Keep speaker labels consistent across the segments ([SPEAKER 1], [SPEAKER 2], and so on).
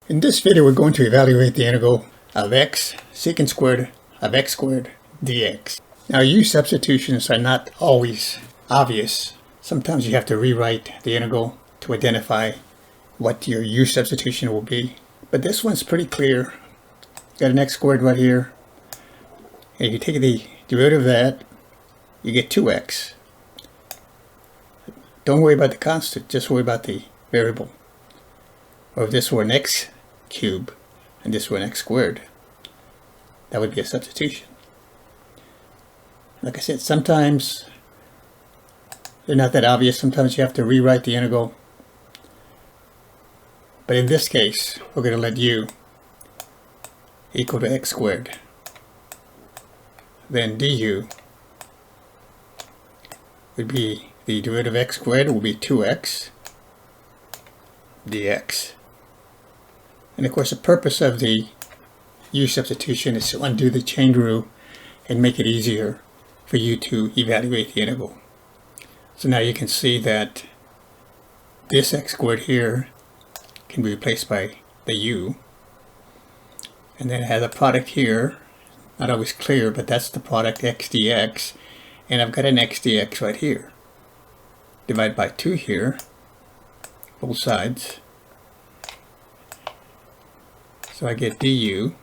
[SPEAKER 1] In this video, we're going to evaluate the integral of x secant squared of x squared dx. Now, u-substitutions are not always obvious. Sometimes you have to rewrite the integral to identify what your u-substitution will be. But this one's pretty clear. You got an x squared right here. And if you take the derivative of that, you get 2x. Don't worry about the constant, just worry about the variable. Or if this were an x cubed and this were an x squared, that would be a substitution. Like I said, sometimes they're not that obvious. Sometimes you have to rewrite the integral. But in this case, we're going to let u equal to x squared. Then du would be the derivative of x squared will be 2x dx. And of course, the purpose of the u-substitution is to undo the chain rule and make it easier for you to evaluate the integral. So now you can see that this x squared here can be replaced by the u. And then it has a product here, not always clear, but that's the product x dx. And I've got an x dx right here. Divide by 2 here, both sides. So I get du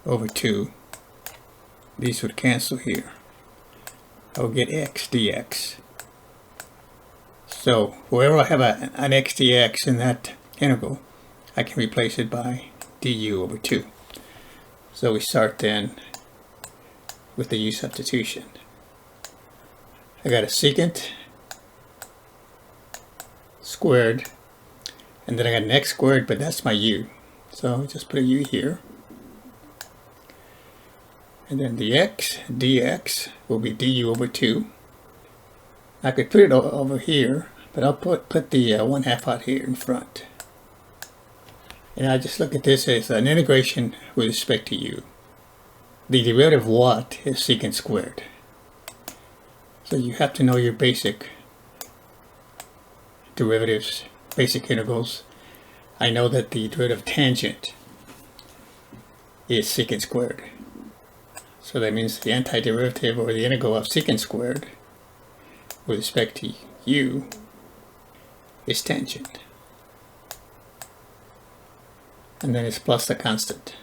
[SPEAKER 1] over 2. These would cancel here. I will get x dx. So wherever I have an x dx in that integral, I can replace it by du over 2. So we start then with the u-substitution. I got a secant squared, and then I got an x squared, but that's my u. So just put a u here. And then the x dx will be du over 2. I could put it over here, but I'll put the 1/2 out here in front. And I just look at this as an integration with respect to u. The derivative of what is secant squared. So you have to know your basic derivatives, basic integrals. I know that the derivative of tangent is secant squared. So that means the antiderivative or the integral of secant squared with respect to u is tangent. And then it's plus the constant.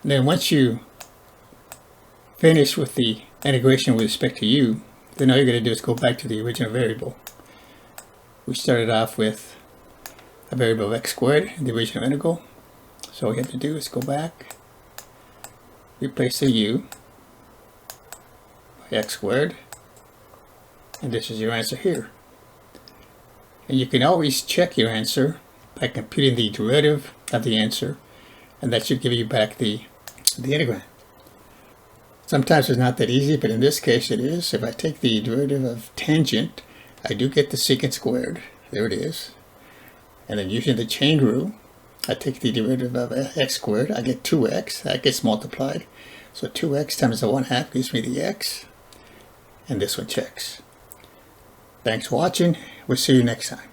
[SPEAKER 1] And then once you finish with the integration with respect to u, then all you're going to do is go back to the original variable. We started off with a variable of x squared in the original integral. So all you have to do is go back, replace the u by x squared, and this is your answer here. And you can always check your answer by computing the derivative of the answer, and that should give you back the integrand. Sometimes it's not that easy, but in this case it is. If I take the derivative of tangent, I do get the secant squared. There it is. And then using the chain rule, I take the derivative of x squared. I get 2x. That gets multiplied. So 2x times the 1/2 gives me the x. And this one checks. Thanks for watching. We'll see you next time.